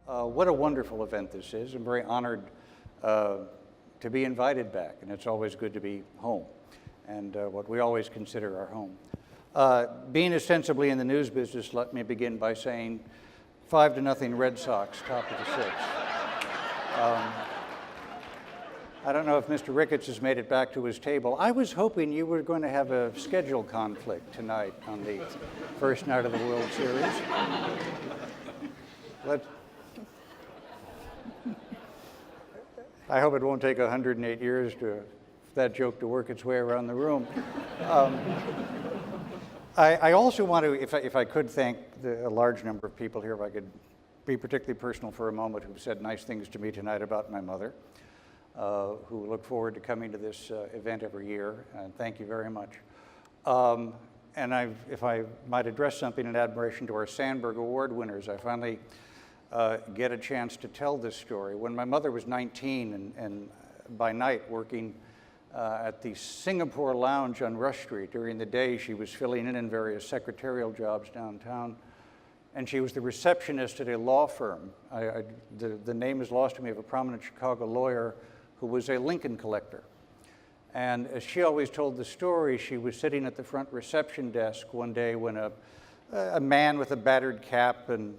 What a wonderful event this is. I'm very honored to be invited back, and it's always good to be home, and what we always consider our home. Being ostensibly in the news business, let me begin by saying 5-0 Red Sox, top of the sixth. I don't know if Mr. Ricketts has made it back to his table. I was hoping you were going to have a schedule conflict tonight on the first night of the World Series. I hope it won't take 108 years for that joke to work its way around the room. I also want to, if I could, thank a large number of people here, if I could be particularly personal for a moment, who've said nice things to me tonight about my mother, who look forward to coming to this event every year, and thank you very much. And if I might address something in admiration to our Sandburg Award winners, I finally get a chance to tell this story. When my mother was 19 and by night working at the Singapore Lounge on Rush Street, during the day she was filling in various secretarial jobs downtown, and she was the receptionist at a law firm. The name is lost to me, of a prominent Chicago lawyer who was a Lincoln collector. And as she always told the story, she was sitting at the front reception desk one day when a man with a battered cap and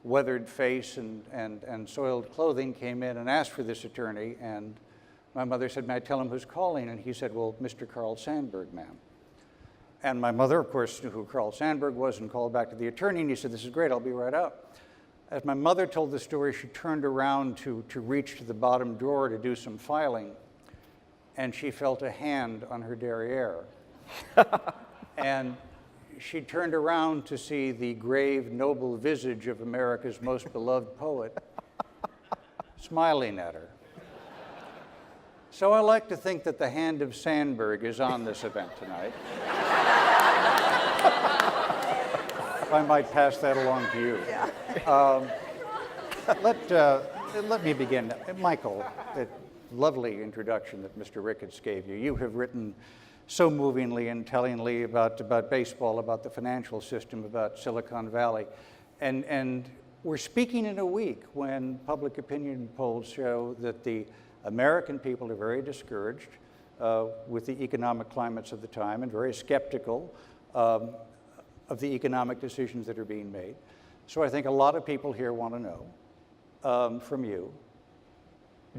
weathered face and soiled clothing came in and asked for this attorney. And my mother said, "May I tell him who's calling?" And he said, "Well, Mr. Carl Sandburg, ma'am." And my mother, of course, knew who Carl Sandburg was and called back to the attorney, and he said, "This is great, I'll be right out." As my mother told the story, she turned around to reach to the bottom drawer to do some filing, and she felt a hand on her derriere. And she turned around to see the grave, noble visage of America's most beloved poet smiling at her. So I like to think that the hand of Sandburg is on this event tonight. If I might pass that along to you. Yeah. Let me begin. Michael, that lovely introduction that Mr. Ricketts gave you. You have written so movingly and tellingly about baseball, about the financial system, about Silicon Valley. And we're speaking in a week when public opinion polls show that the American people are very discouraged with the economic climates of the time and very skeptical of the economic decisions that are being made. So I think a lot of people here want to know from you,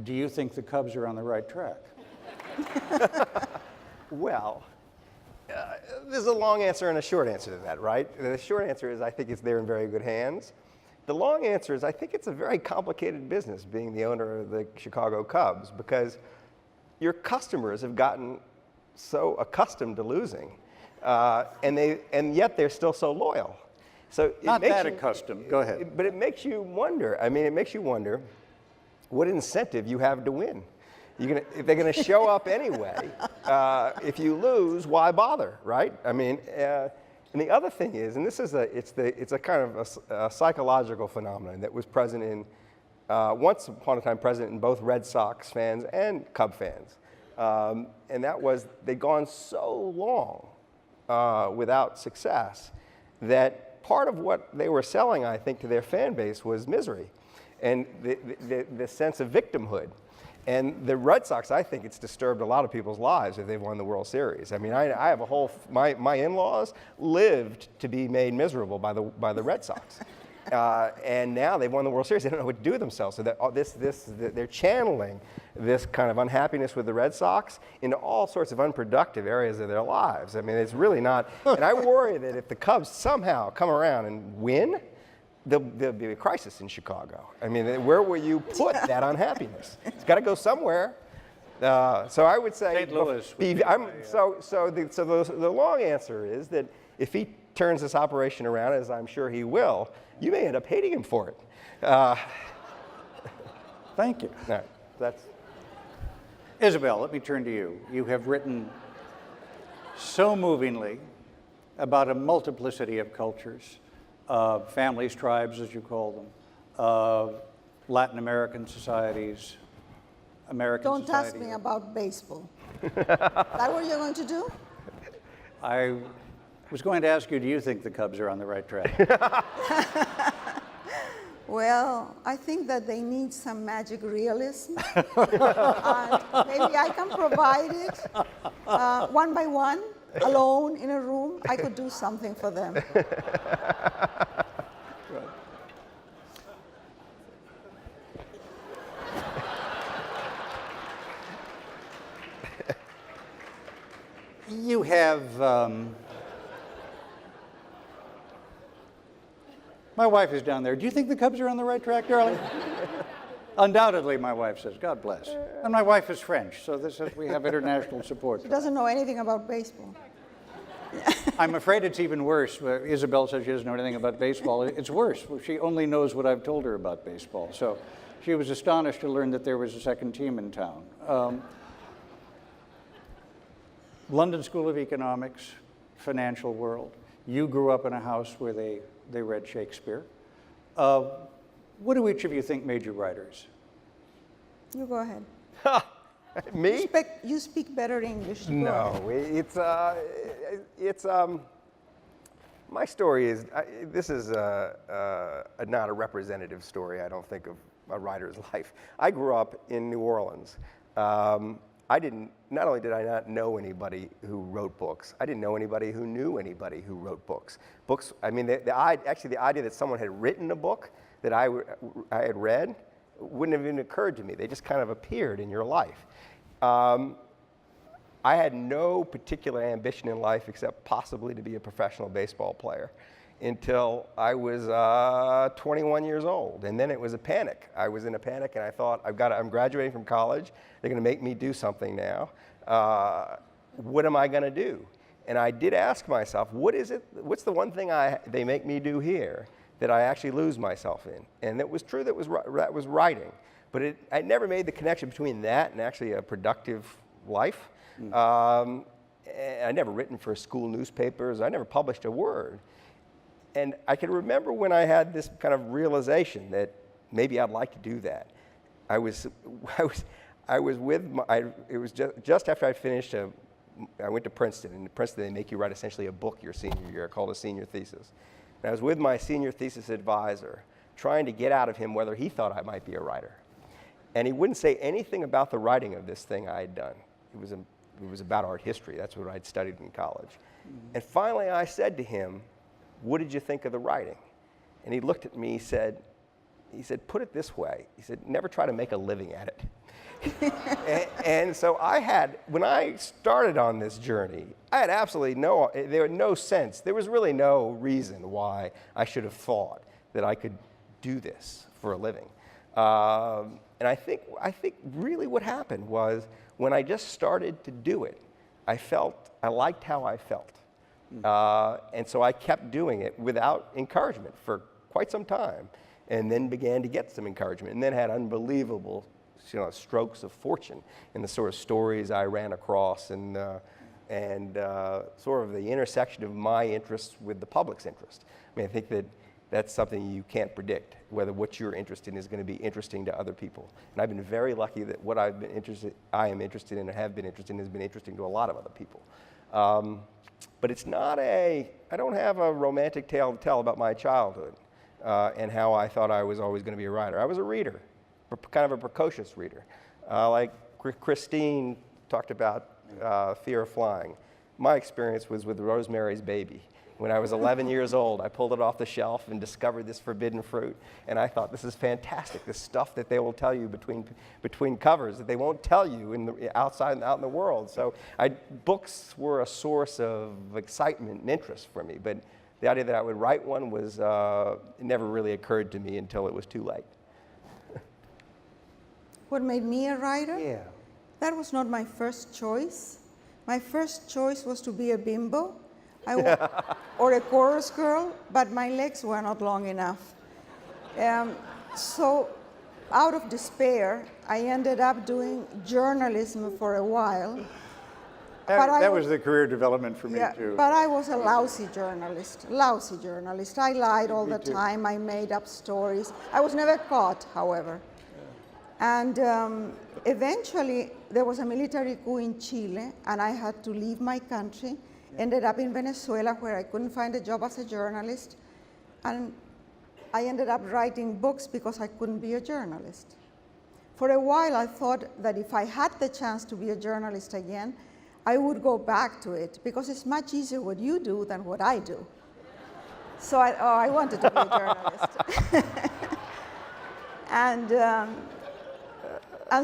do you think the Cubs are on the right track? Well, there's a long answer and a short answer to that, right? The short answer is I think they're in very good hands. The long answer is I think it's a very complicated business being the owner of the Chicago Cubs, because your customers have gotten so accustomed to losing, and yet they're still so loyal. So not that accustomed. Go ahead. But it makes you wonder. I mean, it makes you wonder what incentive you have to win. If they're going to show up anyway, if you lose, why bother, right? I mean, and the other thing is, and this is it's a kind of a psychological phenomenon that was present in once upon a time present in both Red Sox fans and Cub fans, and that was they'd gone so long without success that part of what they were selling, I think, to their fan base was misery and the sense of victimhood. And the Red Sox, I think it's disturbed a lot of people's lives if they've won the World Series. I mean, I have a whole, my in-laws lived to be made miserable by the Red Sox. And now they've won the World Series. They don't know what to do with themselves. So they're channeling this kind of unhappiness with the Red Sox into all sorts of unproductive areas of their lives. I mean, it's really not, and I worry that if the Cubs somehow come around and win, there'll be a crisis in Chicago. I mean, where will you put that unhappiness? It's got to go somewhere. So I would say, St. Louis. The long answer is that if he turns this operation around, as I'm sure he will, you may end up hating him for it. Thank you. All right, that's. Isabel, let me turn to you. You have written so movingly about a multiplicity of cultures. Families, tribes, as you call them, Latin American societies, American Don't society. ask me about baseball. That what you're going to do? I was going to ask you, do you think the Cubs are on the right track? Well, I think that they need some magic realism. And maybe I can provide it one by one, alone in a room. I could do something for them. You have, my wife is down there. Do you think the Cubs are on the right track, darling? Undoubtedly, my wife says, God bless. And my wife is French, so we have international support. She doesn't know anything about baseball. I'm afraid it's even worse. Isabel says she doesn't know anything about baseball. It's worse. She only knows what I've told her about baseball. So she was astonished to learn that there was a second team in town. London School of Economics, financial world. You grew up in a house where they read Shakespeare. What do each of you think made you writers? You go ahead. Me? You speak better English. Go No, it's my story is, this is not a representative story, I don't think, of a writer's life. I grew up in New Orleans. Not only did I not know anybody who wrote books, I didn't know anybody who knew anybody who wrote books. Books, I mean, actually the idea that someone had written a book that I had read wouldn't have even occurred to me. They just kind of appeared in your life. I had no particular ambition in life except possibly to be a professional baseball player until I was 21 years old. And then it was a panic. I was in a panic and I thought, I'm graduating from college. They're going to make me do something now. What am I going to do? And I did ask myself, what's the one thing they make me do here that I actually lose myself in? And it was true that was writing. But I never made the connection between that and actually a productive life. I never written for school newspapers. I never published a word. And I can remember when I had this kind of realization that maybe I'd like to do that. I was with it was just after I finished I went to Princeton, and in Princeton they make you write essentially a book your senior year called a senior thesis. And I was with my senior thesis advisor trying to get out of him whether he thought I might be a writer. And he wouldn't say anything about the writing of this thing I had done. It was about art history. That's what I'd studied in college. Mm-hmm. And finally I said to him, what did you think of the writing? And he looked at me, he said, put it this way. He said, never try to make a living at it. and so when I started on this journey, I had absolutely there was no sense, there was really no reason why I should have thought that I could do this for a living. And I think really what happened was when I just started to do it, I liked how I felt. And so I kept doing it without encouragement for quite some time, and then began to get some encouragement, and then had unbelievable strokes of fortune in the sort of stories I ran across, and sort of the intersection of my interests with the public's interest. I mean, I think that's something you can't predict, whether what you're interested in is going to be interesting to other people. And I've been very lucky that what I am interested in and have been interested in has been interesting to a lot of other people. But it's not I don't have a romantic tale to tell about my childhood and how I thought I was always going to be a writer. I was a reader, kind of a precocious reader. Like Christine talked about fear of flying. My experience was with Rosemary's Baby. When I was 11 years old, I pulled it off the shelf and discovered this forbidden fruit. And I thought, this is fantastic, this stuff that they will tell you between covers that they won't tell you out in the world. So books were a source of excitement and interest for me. But the idea that I would write one it never really occurred to me until it was too late. What made me a writer? Yeah. That was not my first choice. My first choice was to be a bimbo. Or a chorus girl, but my legs were not long enough. So out of despair, I ended up doing journalism for a while. That was the career development for me, too. But I was a lousy journalist. I lied all the time. I made up stories. I was never caught, however. Yeah. And eventually, there was a military coup in Chile, and I had to leave my country. Ended up in Venezuela, where I couldn't find a job as a journalist. And I ended up writing books because I couldn't be a journalist. For a while, I thought that if I had the chance to be a journalist again, I would go back to it because it's much easier what you do than what I do. So I wanted to be a journalist. and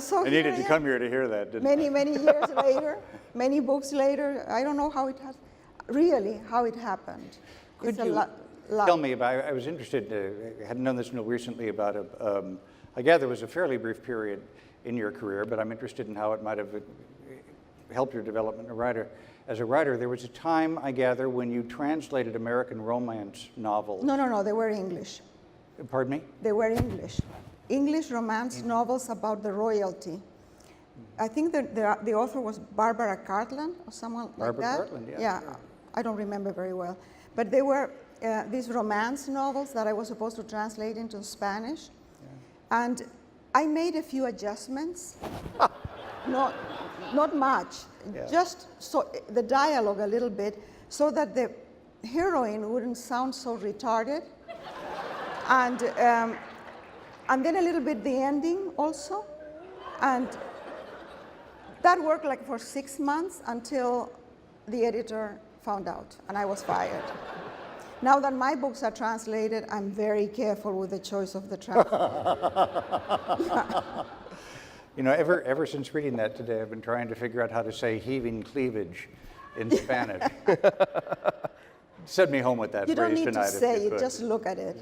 so I needed to come here to hear that, didn't I? many years later, many books later, I don't know how it has, really how it happened. Could It's you lot. tell me about, I was interested, I hadn't known this until recently about, I gather it was a fairly brief period in your career, but I'm interested in how it might have helped your development as a writer. There was a time, I gather, when you translated American romance novels. No, they were English. Pardon me? They were English. English romance novels about the royalty. I think the author was Barbara Cartland or someone like that. Barbara Cartland, yeah. Yeah, Sure. I don't remember very well. But they were these romance novels that I was supposed to translate into Spanish. Yeah. And I made a few adjustments. Not much, yeah. Just so the dialogue a little bit so that the heroine wouldn't sound so retarded. And then a little bit the ending also. And that worked like for 6 months until the editor found out and I was fired. Now that my books are translated, I'm very careful with the choice of the translation. You know, ever since reading that today, I've been trying to figure out how to say heaving cleavage in Spanish. Send me home with that you phrase don't need tonight. to say if you it, could. just look at it.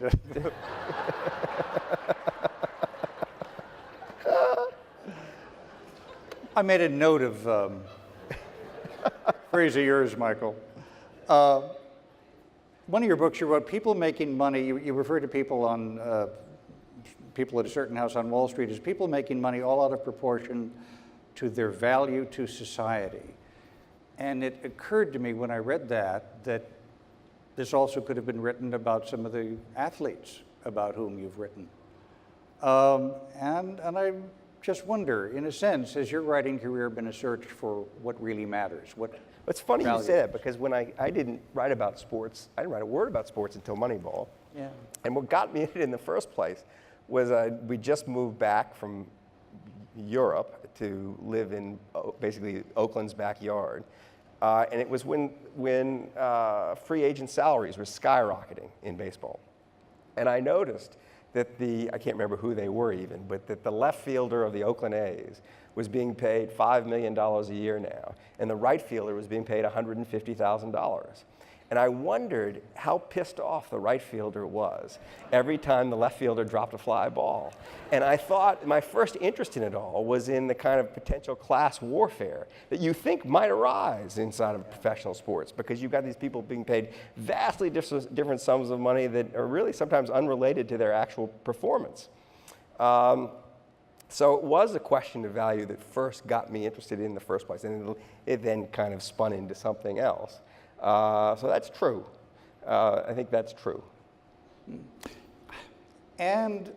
I made a note of phrase of yours, Michael. One of your books, you wrote, people making money, you refer to people on people at a certain house on Wall Street as people making money all out of proportion to their value to society. And it occurred to me when I read that this also could have been written about some of the athletes about whom you've written. And I just wonder, in a sense, has your writing career been a search for what really matters? It's funny you say that, because when I didn't write about sports, I didn't write a word about sports until Moneyball. Yeah. And what got me in it in the first place was we just moved back from Europe to live in basically Oakland's backyard. And it was when free agent salaries were skyrocketing in baseball. And I noticed that I can't remember who they were even, but that the left fielder of the Oakland A's was being paid $5 million a year now, and the right fielder was being paid $150,000. And I wondered how pissed off the right fielder was every time the left fielder dropped a fly ball. And I thought my first interest in it all was in the kind of potential class warfare that you think might arise inside of professional sports, because you've got these people being paid vastly different sums of money that are really sometimes unrelated to their actual performance. So it was a question of value that first got me interested in the first place, and it then kind of spun into something else. So that's true. I think that's true. And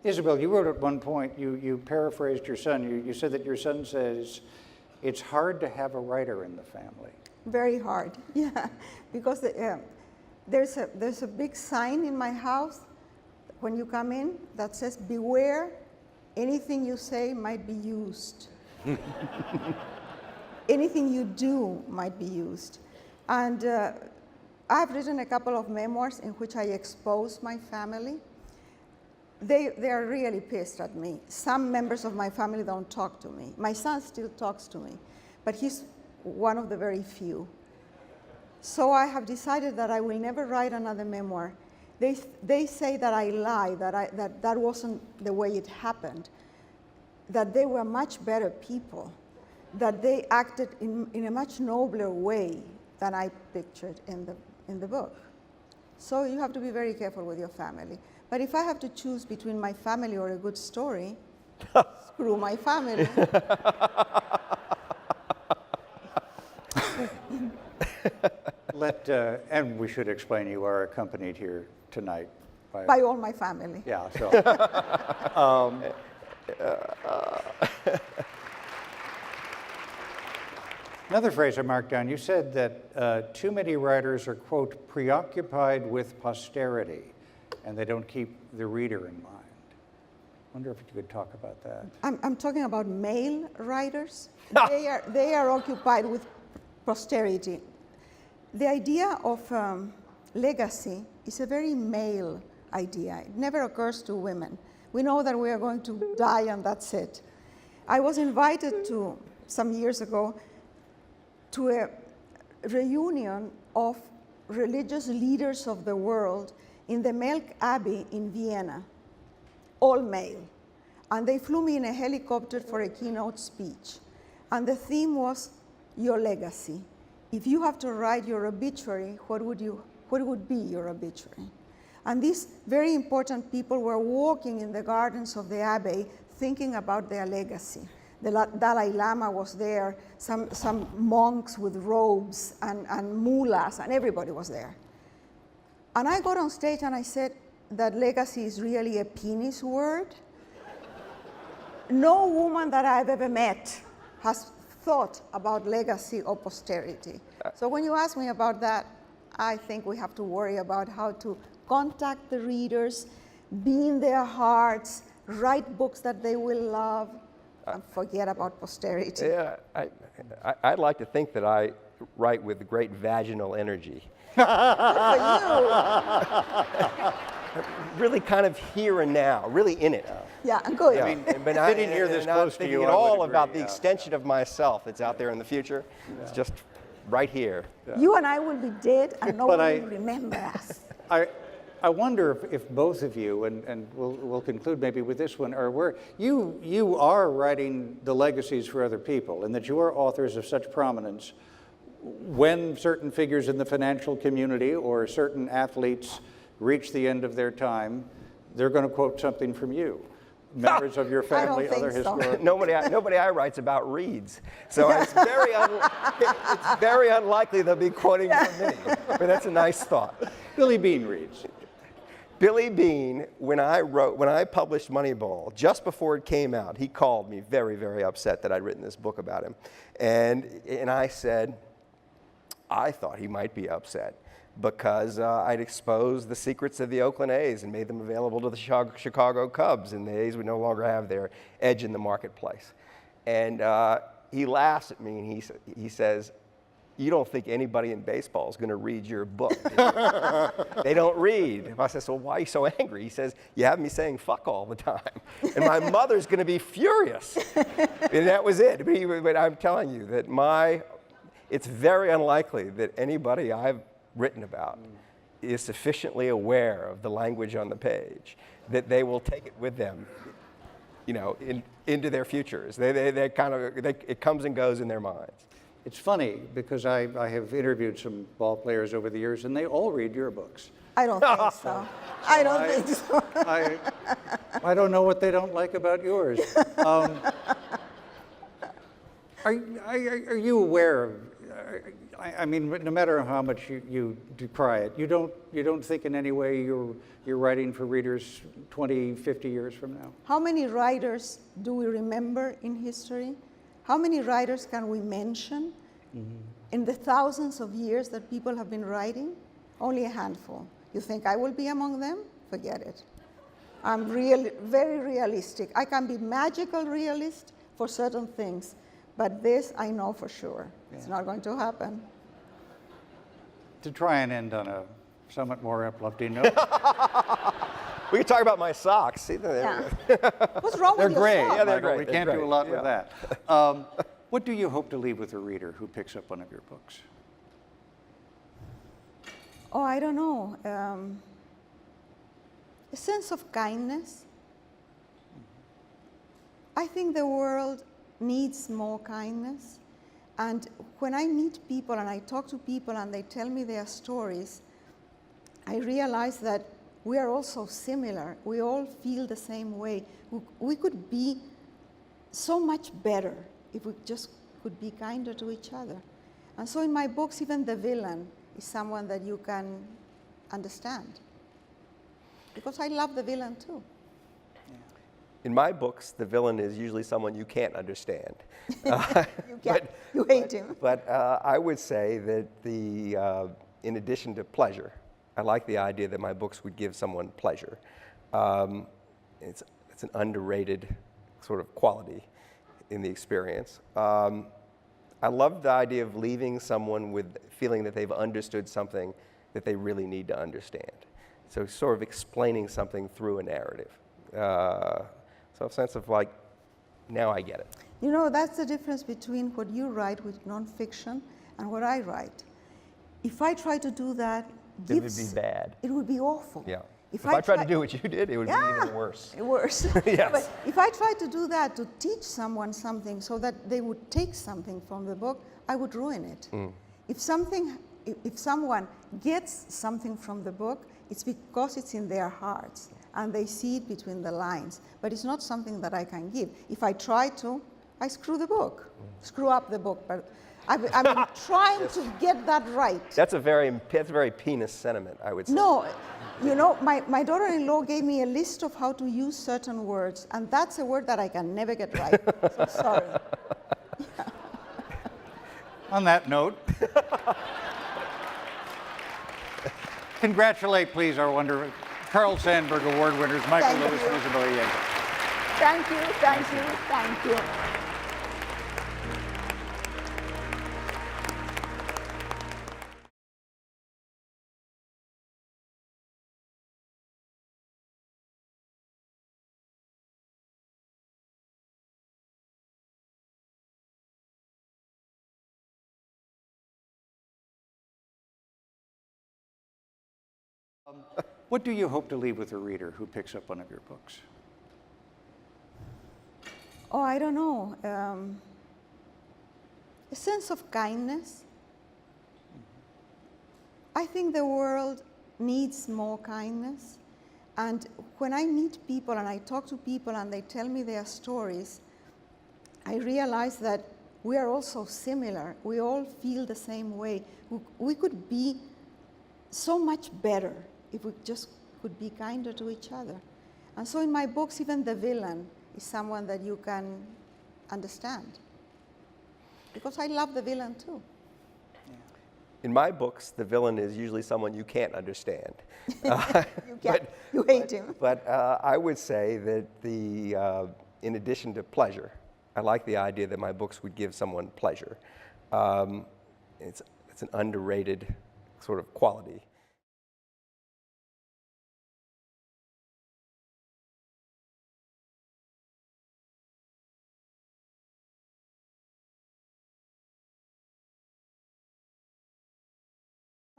Isabel, you wrote at one point, you paraphrased your son. You said that your son says, it's hard to have a writer in the family. Very hard, yeah. Because there's a big sign in my house when you come in that says, beware, anything you say might be used. Anything you do might be used. And I've written a couple of memoirs in which I expose my family. They are really pissed at me. Some members of my family don't talk to me. My son still talks to me, but he's one of the very few. So I have decided that I will never write another memoir. They say that I lie, that wasn't the way it happened, that they were much better people, that they acted in a much nobler way than I pictured in the book. So you have to be very careful with your family. But if I have to choose between my family or a good story, screw my family. And we should explain, you are accompanied here tonight by all my family. Yeah, so. Another phrase I marked down, you said that too many writers are, quote, preoccupied with posterity. and they don't keep the reader in mind. I wonder if you could talk about that. I'm talking about male writers. They are occupied with posterity. The idea of legacy is a very male idea. It never occurs to women. We know that we are going to die and that's it. I was invited to, some years ago, to a reunion of religious leaders of the world in the Melk Abbey in Vienna, all male. And they flew me in a helicopter for a keynote speech. And the theme was your legacy. If you have to write your obituary, what would be your obituary? And these very important people were walking in the gardens of the Abbey thinking about their legacy. The Dalai Lama was there, some monks with robes and mullahs, and everybody was there. And I got on stage and I said that legacy is really a penis word. No woman that I've ever met has thought about legacy or posterity. So when you ask me about that, I think we have to worry about how to contact the readers, be in their hearts, write books that they will love, and forget about posterity. Yeah, I'd like to think that I write with great vaginal energy. Good for you. Really kind of here and now, really in it. Yeah, good. Yeah. I mean, But sitting here this close to thinking you, at I would all agree, about the yeah. extension of myself that's out there in the future. It's just right here. You and I will be dead and no But one will remember us. I wonder if both of you, and we'll conclude maybe with this one, you are writing the legacies for other people, and that you are authors of such prominence. When certain figures in the financial community or certain athletes reach the end of their time, they're going to quote something from you. Members of your family, think other so. historical. Nobody I write's about reeds, so it's very unlikely they'll be quoting from me. But that's a nice thought. Billy Beane reads. Billy Beane, when I published Moneyball, just before it came out, he called me very, very upset that I'd written this book about him. And I said, I thought he might be upset because I'd exposed the secrets of the Oakland A's and made them available to the Chicago Cubs, and the A's would no longer have their edge in the marketplace. And he laughs at me and he says, you don't think anybody in baseball is going to read your book, do you? They don't read. I said, so why are you so angry? He says, you have me saying fuck all the time. And my mother's going to be furious. And that was it. But I'm telling you that it's very unlikely that anybody I've written about is sufficiently aware of the language on the page that they will take it with them, into their futures. It comes and goes in their minds. It's funny because I have interviewed some ball players over the years, and they all read your books. I don't think so. I don't think so. I don't know what they don't like about yours. Are you aware of? I mean, no matter how much you decry it, you don't think in any way you're writing for readers 20, 50 years from now? How many writers do we remember in history? How many writers can we mention in the thousands of years that people have been writing? Only a handful. You think I will be among them? Forget it. I'm very realistic. I can be magical realist for certain things, but this I know for sure. Yeah. It's not going to happen. To try and end on a somewhat more uplifting note. We can talk about my socks. See, Yeah. What's wrong They're with your great. socks? Yeah, they're Michael, great. we They're can't do great. a lot Yeah. with that. What do you hope to leave with a reader who picks up one of your books? Oh, I don't know. A sense of kindness. I think the world needs more kindness. And when I meet people and I talk to people and they tell me their stories, I realize that we are all so similar. We all feel the same way. We could be so much better if we just could be kinder to each other. And so in my books, even the villain is someone that you can understand. Because I love the villain too. In my books, the villain is usually someone you can't understand. You hate him. But I would say that in addition to pleasure, I like the idea that my books would give someone pleasure. It's an underrated sort of quality in the experience. I love the idea of leaving someone with feeling that they've understood something that they really need to understand. So sort of explaining something through a narrative. So a sense of like, now I get it. You know, that's the difference between what you write with nonfiction and what I write. If I try to do that, It would be bad. It would be awful. Yeah. If I tried to do what you did, it would be even worse. Worse. Yes. But if I tried to do that to teach someone something so that they would take something from the book, I would ruin it. If someone gets something from the book, it's because it's in their hearts and they see it between the lines. But it's not something that I can give. If I try to, I screw the book, screw up the book. But I'm trying to get that right. That's a very penis sentiment, I would say. No, you know, my daughter-in-law gave me a list of how to use certain words, and that's a word that I can never get right. So sorry. On that note, congratulate, please, our wonderful Carl Sandburg Award winners, Michael Thank Lewis you. and Isabel Allende. Thank you, thank you, thank you. What do you hope to leave with a reader who picks up one of your books? Oh, I don't know. A sense of kindness. I think the world needs more kindness. And when I meet people and I talk to people and they tell me their stories, I realize that we are all so similar. We all feel the same way. We could be so much better if we just could be kinder to each other. And so in my books, even the villain is someone that you can understand. Because I love the villain too. In my books, the villain is usually someone you can't understand. You hate him. But I would say that in addition to pleasure, I like the idea that my books would give someone pleasure. It's an underrated sort of quality.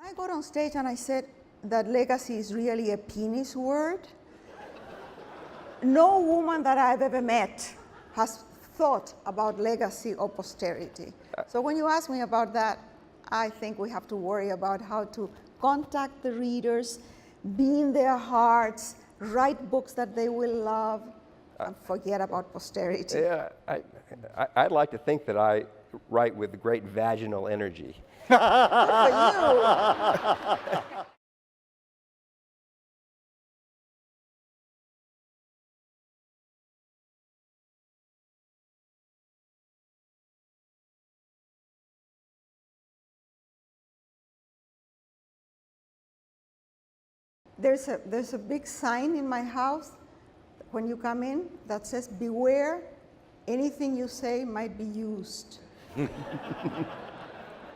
I got on stage and I said that legacy is really a penis word. No woman that I've ever met has thought about legacy or posterity. So when you ask me about that, I think we have to worry about how to contact the readers, be in their hearts, write books that they will love, and forget about posterity. Yeah, I'd like to think that I write with great vaginal energy. Good for you. There's a big sign in my house when you come in that says, "Beware, anything you say might be used."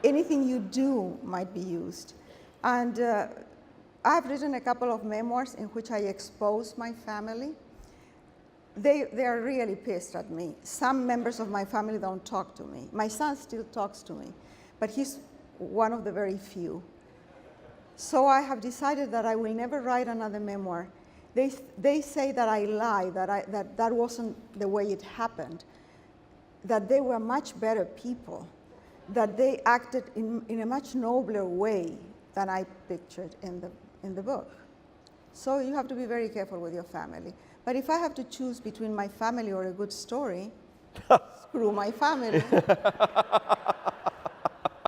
Anything you do might be used. And I've written a couple of memoirs in which I expose my family. They are really pissed at me. Some members of my family don't talk to me. My son still talks to me, but he's one of the very few. So I have decided that I will never write another memoir. They say that I lie, that wasn't the way it happened, that they were much better people, that they acted in a much nobler way than I pictured in the book. So you have to be very careful with your family. But if I have to choose between my family or a good story, screw my family.